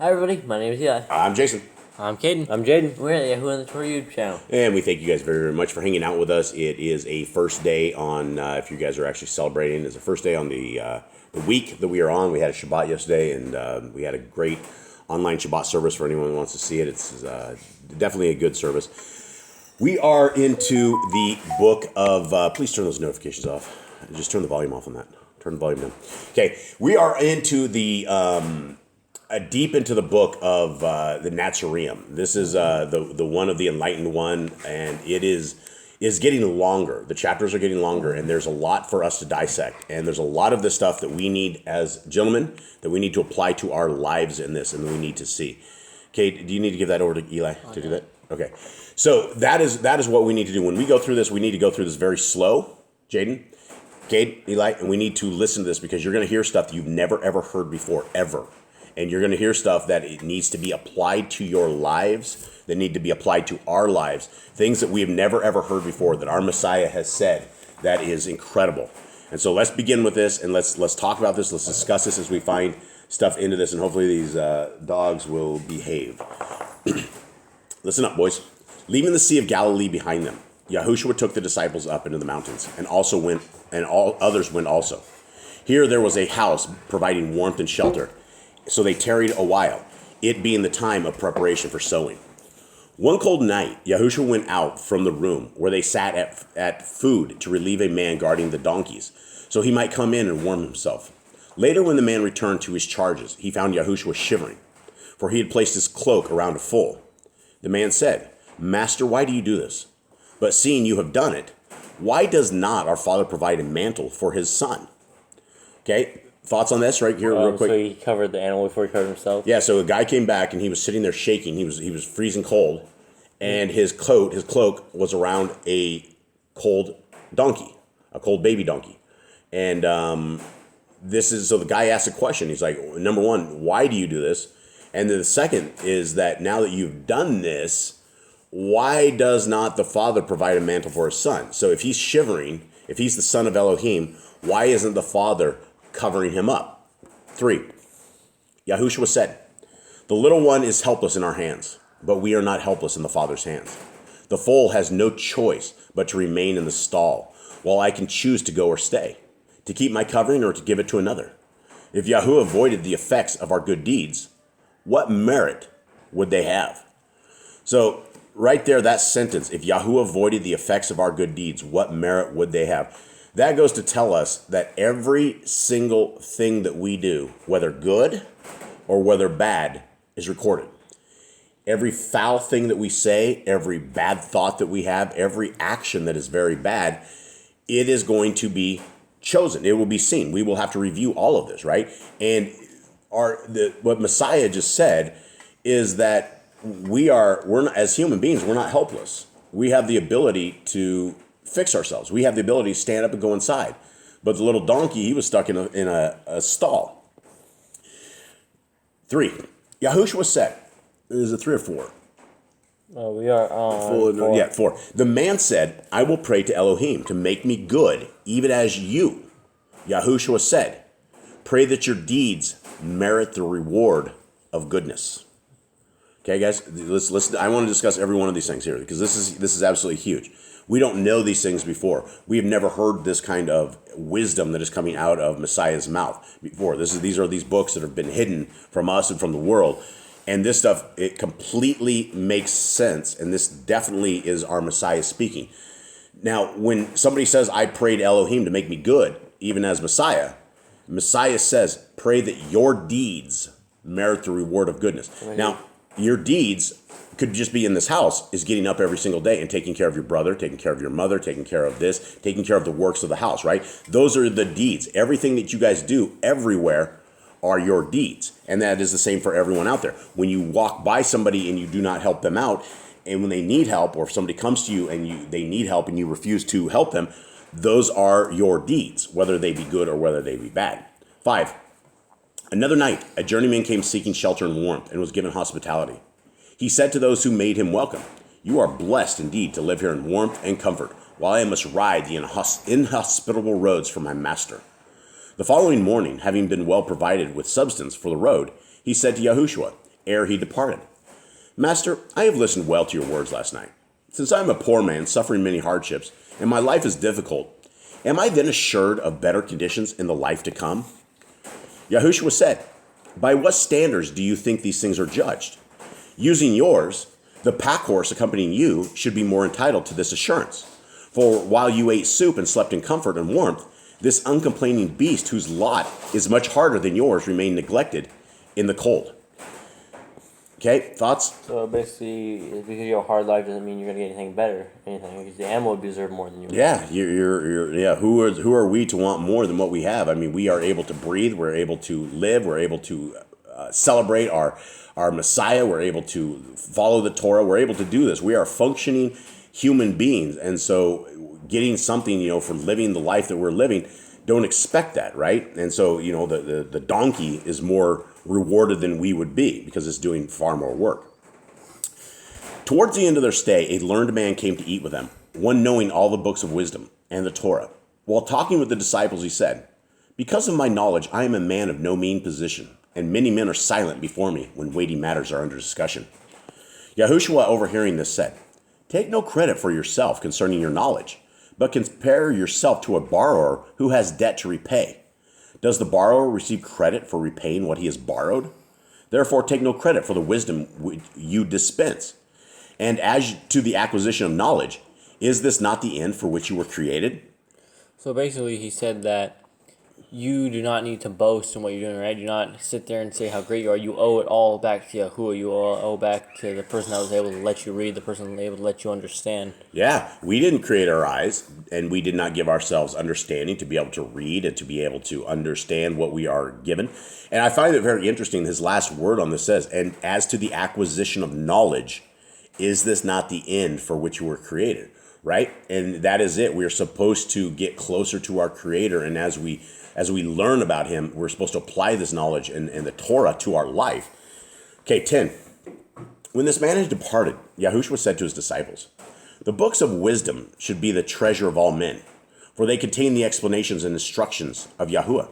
Hi everybody, my name is Eli. I'm Jason. I'm Caden. I'm Jaden. We're at Yahoo on the Torah YouTube channel. And we thank you guys very, very much for hanging out with us. It is a first day on, if you guys are actually celebrating, it's the first day on the week that we are on. We had a Shabbat yesterday, and we had a great online Shabbat service for anyone who wants to see it. It's definitely a good service. We are into the book of, please turn those notifications off. Just turn the volume off on that. Turn the volume down. Okay, we are into the... deep into the book of the Natsarim. This is the one of the Enlightened one, and it is getting longer. The chapters are getting longer, and there's a lot for us to dissect. And there's a lot of this stuff that we need as gentlemen, that we need to apply to our lives in this, and that we need to see. Okay, do you need to give that over to Eli to do that? Okay, so that is what we need to do. When we go through this, we need to go through this very slow, Jaden, Cade, Eli, and we need to listen to this because you're going to hear stuff that you've never, ever heard before, ever. And you're going to hear stuff that it needs to be applied to your lives, that need to be applied to our lives, things that we have never, ever heard before that our Messiah has said. That is incredible. And so let's begin with this, and let's talk about this. Let's discuss this as we find stuff into this, and hopefully these dogs will behave. Listen up, boys. Leaving the Sea of Galilee behind them, Yahushua took the disciples up into the mountains, and all others went also. Here there was a house providing warmth and shelter. So they tarried a while, it being the time of preparation for sowing. One cold night, Yahushua went out from the room where they sat at food to relieve a man guarding the donkeys, so he might come in and warm himself. Later, when the man returned to his charges, he found Yahushua shivering, for he had placed his cloak around a foal. The man said, "Master, why do you do this? But seeing you have done it, why does not our father provide a mantle for his son?" Okay. Thoughts on this right here real quick? So he covered the animal before he covered himself? Yeah, so a guy came back and he was sitting there shaking. He was freezing cold, and his cloak was around a cold donkey, a cold baby donkey. And so the guy asked a question. He's like, number one, why do you do this? And then the second is that now that you've done this, why does not the father provide a mantle for his son? So if he's shivering, if he's the son of Elohim, why isn't the father covering him up? 3, Yahushua said, "The little one is helpless in our hands, but we are not helpless in the Father's hands. The foal has no choice but to remain in the stall, while I can choose to go or stay, to keep my covering or to give it to another. If Yahuwah avoided the effects of our good deeds, what merit would they have?" So right there, that sentence, if Yahuwah avoided the effects of our good deeds, what merit would they have? That goes to tell us that every single thing that we do, whether good or whether bad, is recorded. Every foul thing that we say, every bad thought that we have, every action that is very bad, it is going to be chosen. It will be seen. We will have to review all of this, right? And what Messiah just said is that we're not, as human beings, we're not helpless. We have the ability to fix ourselves. We have the ability to stand up and go inside. But the little donkey, he was stuck in a stall. 3, Yahushua said, is it 3 or 4? We are on 4. Yeah, 4. The man said, "I will pray to Elohim to make me good, even as you." Yahushua said, "Pray that your deeds merit the reward of goodness." Okay, guys, let's listen. I want to discuss every one of these things here because this is absolutely huge. We don't know these things before. We have never heard this kind of wisdom that is coming out of Messiah's mouth before. These are these books that have been hidden from us and from the world. And this stuff, it completely makes sense. And this definitely is our Messiah speaking. Now, when somebody says, "I prayed Elohim to make me good," even as Messiah says, "Pray that your deeds merit the reward of goodness." Now, your deeds could just be in this house is getting up every single day and taking care of your brother, taking care of your mother, taking care of this, taking care of the works of the house, right? Those are the deeds. Everything that you guys do everywhere are your deeds. And that is the same for everyone out there. When you walk by somebody and you do not help them out, and when they need help, or if somebody comes to you and they need help and you refuse to help them, those are your deeds, whether they be good or whether they be bad. 5, another night, a journeyman came seeking shelter and warmth and was given hospitality. He said to those who made him welcome, "You are blessed indeed to live here in warmth and comfort, while I must ride the inhospitable roads for my master." The following morning, having been well provided with substance for the road, he said to Yahushua, ere he departed. Master, I have listened well to your words last night. Since I am a poor man suffering many hardships, and my life is difficult, am I then assured of better conditions in the life to come? Yahushua said, by what standards do you think these things are judged? Using yours, the pack horse accompanying you should be more entitled to this assurance. For while you ate soup and slept in comfort and warmth, this uncomplaining beast whose lot is much harder than yours remained neglected in the cold. Okay, thoughts? So basically, because you have a hard life doesn't mean you're gonna get anything better, because the animal would deserve more than you. Yeah, yeah. Who are we to want more than what we have? I mean, we are able to breathe. We're able to live. We're able to celebrate our Messiah. We're able to follow the Torah. We're able to do this. We are functioning human beings, and so getting something, for living the life that we're living, don't expect that, right? And so, the donkey is more rewarded than we would be because it's doing far more work. Towards the end of their stay, a learned man came to eat with them, one knowing all the books of wisdom and the Torah. While talking with the disciples, he said, because of my knowledge, I am a man of no mean position, and many men are silent before me when weighty matters are under discussion. Yahushua, overhearing this, said, take no credit for yourself concerning your knowledge, but compare yourself to a borrower who has debt to repay. Does the borrower receive credit for repaying what he has borrowed? Therefore, take no credit for the wisdom you dispense. And as to the acquisition of knowledge, is this not the end for which you were created? So basically, he said that you do not need to boast in what you're doing, right? Do not sit there and say how great you are. You owe it all back to Yahuwah. You owe back to the person that was able to let you read, the person that was able to let you understand. Yeah, we didn't create our eyes, and we did not give ourselves understanding to be able to read and to be able to understand what we are given. And I find it very interesting, his last word on this says, and as to the acquisition of knowledge, is this not the end for which you were created, right? And that is it. We are supposed to get closer to our Creator, and as we learn about him, we're supposed to apply this knowledge and the Torah to our life. Okay, 10. When this man had departed, Yahushua said to his disciples, the books of wisdom should be the treasure of all men, for they contain the explanations and instructions of Yahuwah.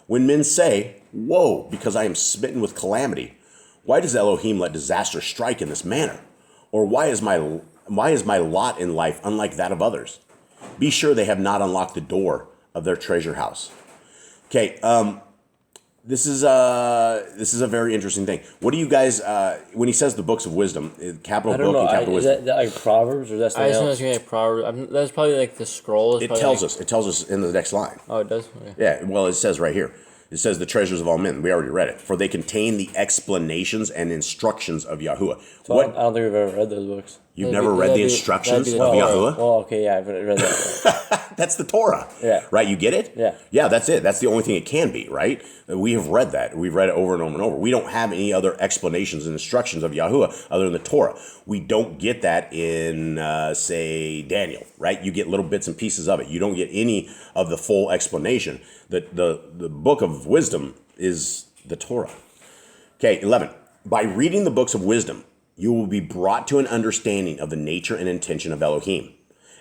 When men say, woe, because I am smitten with calamity, why does Elohim let disaster strike in this manner? Or why is my lot in life unlike that of others? Be sure they have not unlocked the door of their treasure house. Okay, this is a very interesting thing. What do you guys, when he says the books of wisdom, capital book and capital wisdom? Is that like Proverbs or is that something else? I assume that's Proverbs. That's probably like the scroll. It tells us in the next line. Oh, it does? Okay. Yeah, well, it says right here. It says the treasures of all men. We already read it. For they contain the explanations and instructions of Yahuwah. So I don't think we've ever read those books. You've never read the instructions of Yahuwah? Well, okay, yeah, I've read that. That's the Torah. Yeah. Right, you get it? Yeah. Yeah, that's it. That's the only thing it can be, right? We have read that. We've read it over and over and over. We don't have any other explanations and instructions of Yahuwah other than the Torah. We don't get that in, say, Daniel, right? You get little bits and pieces of it. You don't get any of the full explanation. The book of wisdom is the Torah. Okay, 11. By reading the books of wisdom, you will be brought to an understanding of the nature and intention of Elohim,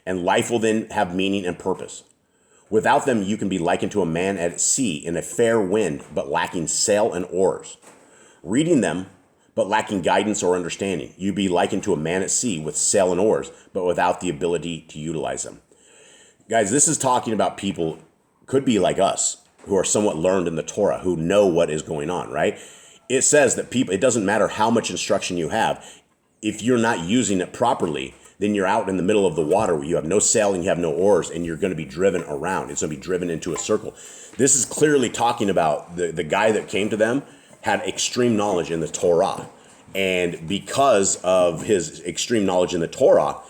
and life will then have meaning and purpose. Without them, you can be likened to a man at sea in a fair wind, but lacking sail and oars. Reading them, but lacking guidance or understanding, you'd be likened to a man at sea with sail and oars, but without the ability to utilize them. Guys, this is talking about people, could be like us, who are somewhat learned in the Torah, who know what is going on, right? It says that people, it doesn't matter how much instruction you have, if you're not using it properly, then you're out in the middle of the water where you have no sail and you have no oars, and you're going to be driven around. It's going to be driven into a circle. This is clearly talking about the guy that came to them had extreme knowledge in the Torah. And because of his extreme knowledge in the Torah,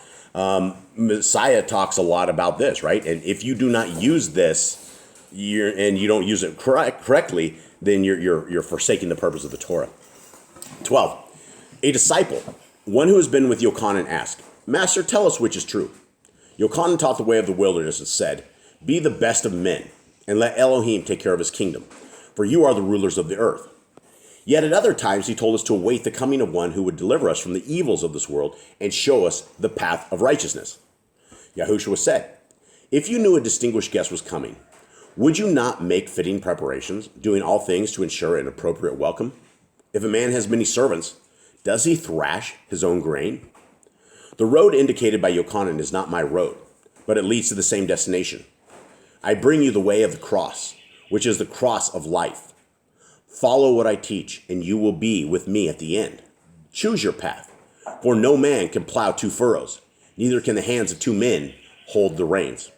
Messiah talks a lot about this, right? And if you do not use this, and you don't use it correctly, then you're forsaking the purpose of the Torah. 12. A disciple, one who has been with Yochanan, asked, Master, tell us which is true. Yochanan taught the way of the wilderness and said, be the best of men, and let Elohim take care of his kingdom, for you are the rulers of the earth. Yet at other times he told us to await the coming of one who would deliver us from the evils of this world and show us the path of righteousness. Yahushua said, if you knew a distinguished guest was coming, would you not make fitting preparations, doing all things to ensure an appropriate welcome? If a man has many servants, does he thrash his own grain? The road indicated by Yochanan is not my road, but it leads to the same destination. I bring you the way of the cross, which is the cross of life. Follow what I teach, and you will be with me at the end. Choose your path, for no man can plow 2 furrows, neither can the hands of 2 men hold the reins.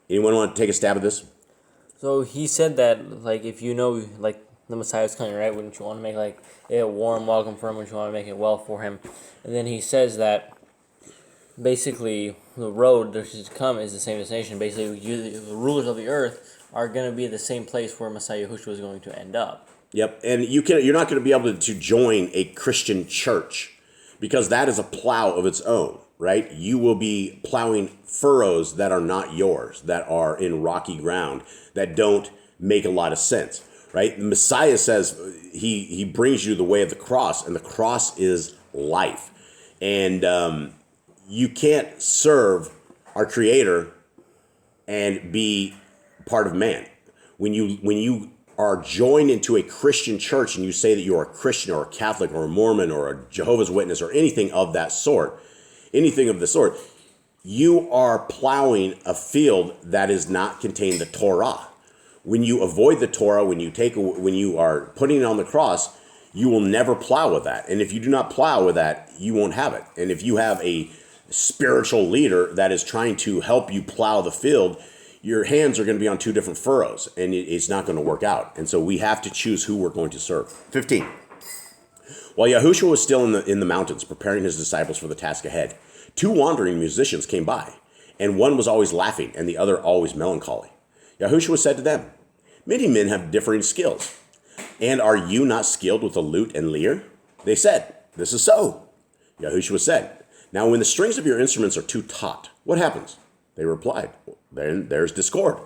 Anyone want to take a stab at this? So he said that, like, if you know, like, the Messiah's coming, right? Wouldn't you want to make, like, a warm welcome for him? Wouldn't you want to make it well for him? And then he says that basically the road that is to come is the same destination. Basically, the rulers of the earth are going to be the same place where Messiah Yahushua is going to end up. Yep, and you're not going to be able to join a Christian church because that is a plow of its own, right? You will be plowing furrows that are not yours, that are in rocky ground, that don't make a lot of sense, right? The Messiah says he brings you the way of the cross, and the cross is life. And you can't serve our Creator and be part of man. When you are joined into a Christian church and you say that you're a Christian or a Catholic or a Mormon or a Jehovah's Witness or anything of the sort, you are plowing a field that is not contained the Torah. When you avoid the Torah, when you are putting it on the cross, you will never plow with that. And if you do not plow with that, you won't have it. And if you have a spiritual leader that is trying to help you plow the field, your hands are going to be on 2 different furrows, and it's not going to work out. And so we have to choose who we're going to serve. 15. While Yahushua was still in the mountains, preparing his disciples for the task ahead, 2 wandering musicians came by, and one was always laughing, and the other always melancholy. Yahushua said to them, "Many men have differing skills, and are you not skilled with the lute and lyre?" They said, "This is so." Yahushua said, "Now when the strings of your instruments are too taut, what happens?" They replied, "Then there's discord."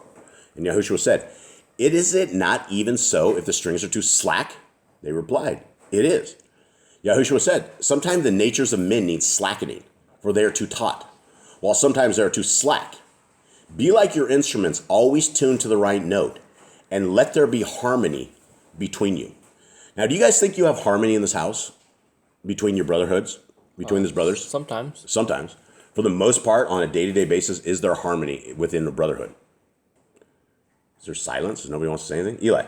And Yahushua said, Is it not even so if the strings are too slack?" They replied, "It is." Yahushua said, "Sometimes the natures of men need slackening, for they are too taut, while sometimes they are too slack. Be like your instruments, always tuned to the right note, and let there be harmony between you." Now, do you guys think you have harmony in this house? Between your brotherhoods? Between these brothers? Sometimes. Sometimes. For the most part, on a day-to-day basis, is there harmony within the brotherhood? Is there silence? Nobody wants to say anything? Eli?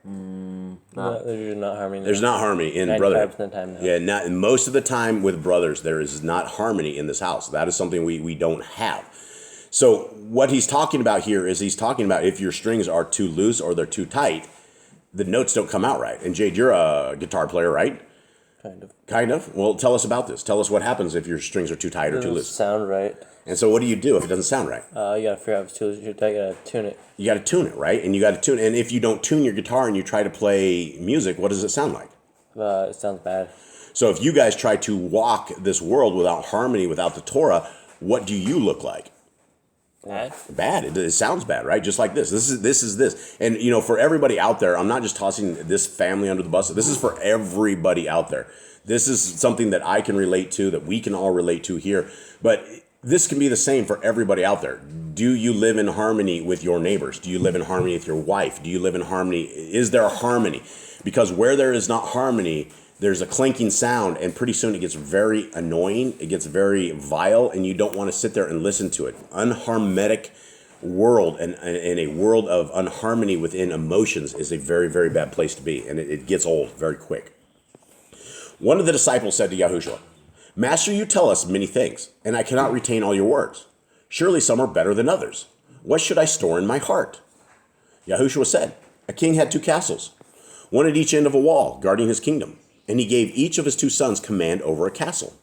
No, there's not harmony. There's not harmony in brotherhood. 95% of the time, no. Yeah, most of the time with brothers, there is not harmony in this house. That is something we don't have. So what he's talking about here is he's talking about if your strings are too loose or they're too tight, the notes don't come out right. And Jade, you're a guitar player, right? Kind of. Kind of? Well, tell us about this. Tell us what happens if your strings are too tight or too loose. Sound right. And so what do you do if it doesn't sound right? You gotta figure out if it's too loose. You gotta tune it. You got to tune it, right? And you got to tune. And if you don't tune your guitar and you try to play music, what does it sound like? It sounds bad. So if you guys try to walk this world without harmony, without the Torah, what do you look like? Bad. Bad. It sounds bad, right? Just like this. This is this. And, for everybody out there, I'm not just tossing this family under the bus. This is for everybody out there. This is something that I can relate to, that we can all relate to here. But this can be the same for everybody out there. Do you live in harmony with your neighbors? Do you live in harmony with your wife? Do you live in harmony? Is there harmony? Because where there is not harmony, there's a clanking sound, and pretty soon it gets very annoying. It gets very vile, and you don't want to sit there and listen to it. Unharmonic world and a world of unharmony within emotions is a very, very bad place to be, and it gets old very quick. One of the disciples said to Yahushua, "Master, you tell us many things, and I cannot retain all your words. Surely some are better than others. What should I store in my heart?" Yahushua said, "A king had 2 castles, one at each end of a wall, guarding his kingdom, and he gave each of his 2 sons command over a castle.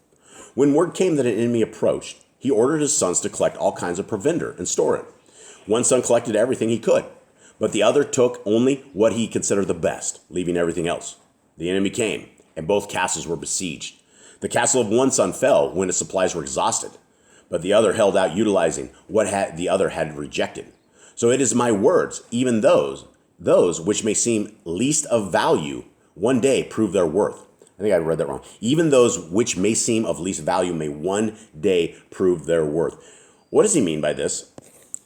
When word came that an enemy approached, he ordered his sons to collect all kinds of provender and store it. One son collected everything he could, but the other took only what he considered the best, leaving everything else. The enemy came, and both castles were besieged. The castle of one son fell when its supplies were exhausted, but the other held out, utilizing what the other had rejected. So it is my words, even those which may seem least of value, one day prove their worth." I think I read that wrong. Even those which may seem of least value may one day prove their worth. What does he mean by this?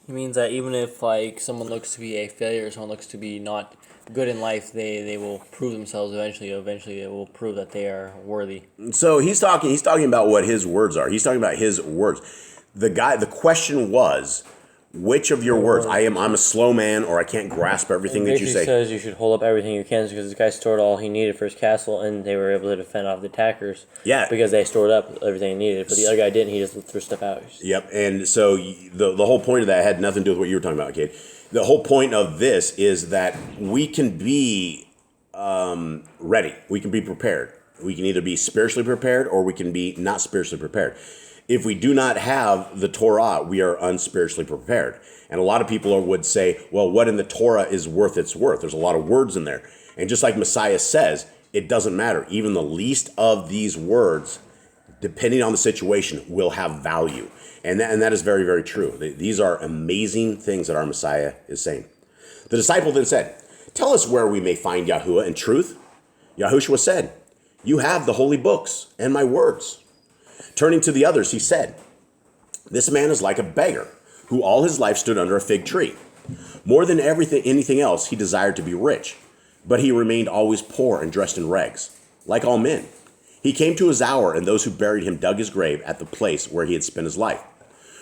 He means that even if like someone looks to be a failure, or someone looks to be not good in life, they will prove themselves eventually. Eventually, it will prove that they are worthy. So he's talking about what his words are. He's talking about his words. The question was, which of your words? I'm a slow man, or I can't grasp everything that you say. He says you should hold up everything you can, because this guy stored all he needed for his castle, and they were able to defend off the attackers. Yeah. Because they stored up everything he needed, but the other guy didn't. He just threw stuff out. Yep. And so the whole point of that had nothing to do with what you were talking about, Kate. The whole point of this is that we can be ready. We can be prepared. We can either be spiritually prepared, or we can be not spiritually prepared. If we do not have the Torah, we are unspiritually prepared. And a lot of people would say, well, what in the Torah is worth its worth? There's a lot of words in there. And just like Messiah says, it doesn't matter. Even the least of these words, depending on the situation, will have value. And that is very, very true. These are amazing things that our Messiah is saying. The disciple then said, tell us where we may find Yahuwah in truth. Yahushua said, you have the holy books and my words. Turning to the others, he said, this man is like a beggar who all his life stood under a fig tree. More than anything else, he desired to be rich, but he remained always poor and dressed in rags, like all men. He came to his hour, and those who buried him dug his grave at the place where he had spent his life.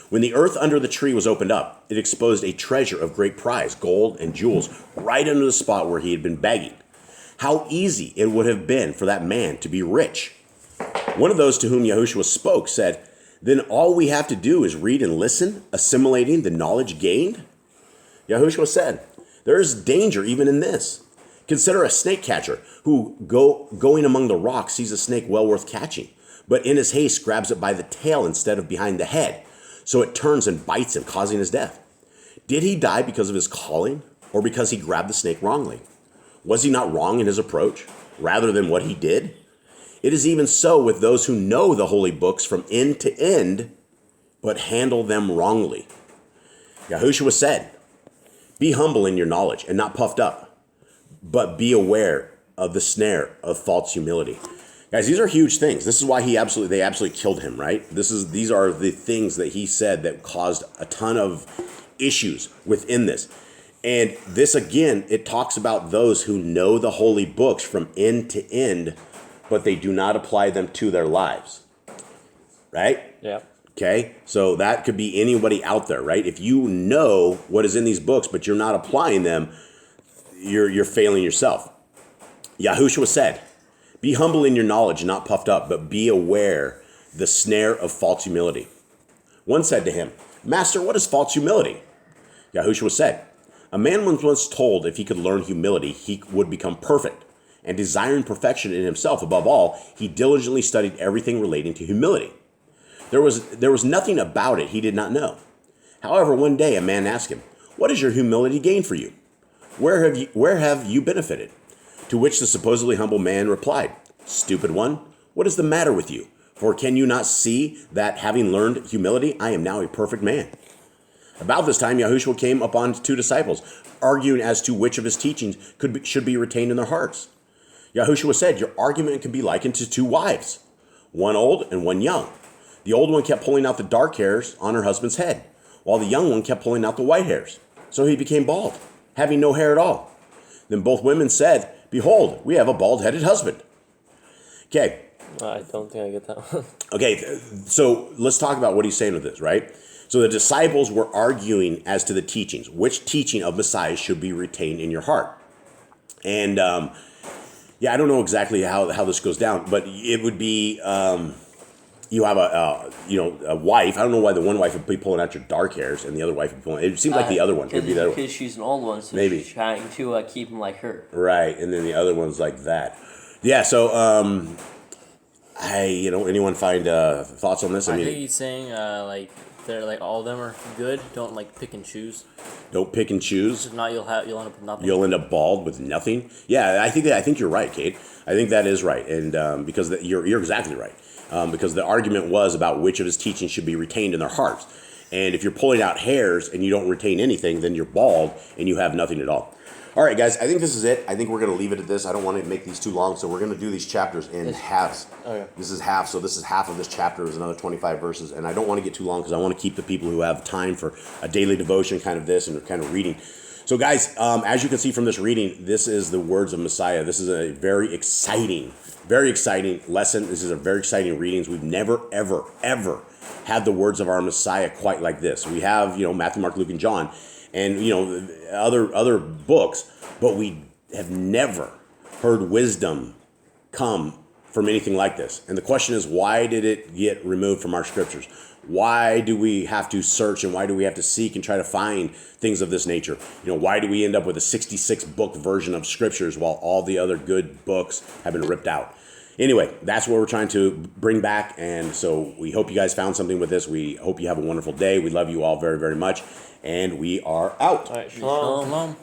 When the earth under the tree was opened up, it exposed a treasure of great price, gold and jewels, right under the spot where he had been begging. How easy it would have been for that man to be rich. One of those to whom Yahushua spoke said, then all we have to do is read and listen, assimilating the knowledge gained? Yahushua said, there is danger even in this. Consider a snake catcher who, going among the rocks, sees a snake well worth catching, but in his haste grabs it by the tail instead of behind the head, so it turns and bites him, causing his death. Did he die because of his calling, or because he grabbed the snake wrongly? Was he not wrong in his approach, rather than what he did? It is even so with those who know the holy books from end to end, but handle them wrongly. Yahushua said, be humble in your knowledge and not puffed up, but be aware of the snare of false humility. Guys, these are huge things. This is why they absolutely killed him, right? These are the things that he said that caused a ton of issues within this. And this, again, it talks about those who know the holy books from end to end, but they do not apply them to their lives, right? Yeah. Okay, so that could be anybody out there, right? If you know what is in these books, but you're not applying them, you're failing yourself. Yahushua said, be humble in your knowledge and not puffed up, but be aware the snare of false humility. One said to him, Master, what is false humility? Yahushua said, a man was once told if he could learn humility, he would become perfect. And desiring perfection in himself above all, he diligently studied everything relating to humility. There was nothing about it he did not know. However, one day a man asked him, what has your humility gained for you? Where have you benefited? To which the supposedly humble man replied, stupid one, what is the matter with you? For can you not see that having learned humility, I am now a perfect man? About this time, Yahushua came upon two disciples, arguing as to which of his teachings should be retained in their hearts. Yahushua said, your argument can be likened to two wives, one old and one young. The old one kept pulling out the dark hairs on her husband's head, while the young one kept pulling out the white hairs. So he became bald, having no hair at all. Then both women said, behold, we have a bald-headed husband. Okay. I don't think I get that one. Okay, so let's talk about what he's saying with this, right? So the disciples were arguing as to the teachings. Which teaching of Messiah should be retained in your heart? And I don't know exactly how this goes down, but it would be you have a wife. I don't know why the one wife would be pulling out your dark hairs and the other wife would be pulling. It seems like the other one could be the other one. Because she's an old one, so Maybe. she's trying to keep him like her. Right, and then the other one's like that. Yeah. So anyone find thoughts on this? I think he's saying they're like all of them are good. Don't like pick and choose. Don't pick and choose. If not, you'll end up with nothing. You'll end up bald with nothing. Yeah, I think you're right, Kate. I think that is right, and because you're exactly right. Because the argument was about which of his teachings should be retained in their hearts. And if you're pulling out hairs and you don't retain anything, then you're bald and you have nothing at all. All right, guys, I think this is it. I think we're going to leave it at this. I don't want to make these too long, so we're going to do these chapters in halves. Okay. This is half, so this is half of this chapter is another 25 verses, and I don't want to get too long because I want to keep the people who have time for a daily devotion, kind of this, and kind of reading. So, guys, as you can see from this reading, this is the words of Messiah. This is a very exciting lesson. This is a very exciting readings. We've never, ever, ever had the words of our Messiah quite like this. We have, Matthew, Mark, Luke, and John, and other books, but we have never heard wisdom come from anything like this. And the question is, why did it get removed from our scriptures? Why do we have to search, and why do we have to seek and try to find things of this nature? Why do we end up with a 66-book version of scriptures while all the other good books have been ripped out? Anyway, that's what we're trying to bring back, and so we hope you guys found something with this. We hope you have a wonderful day. We love you all very, very much, and we are out. All right, shalom. Shalom.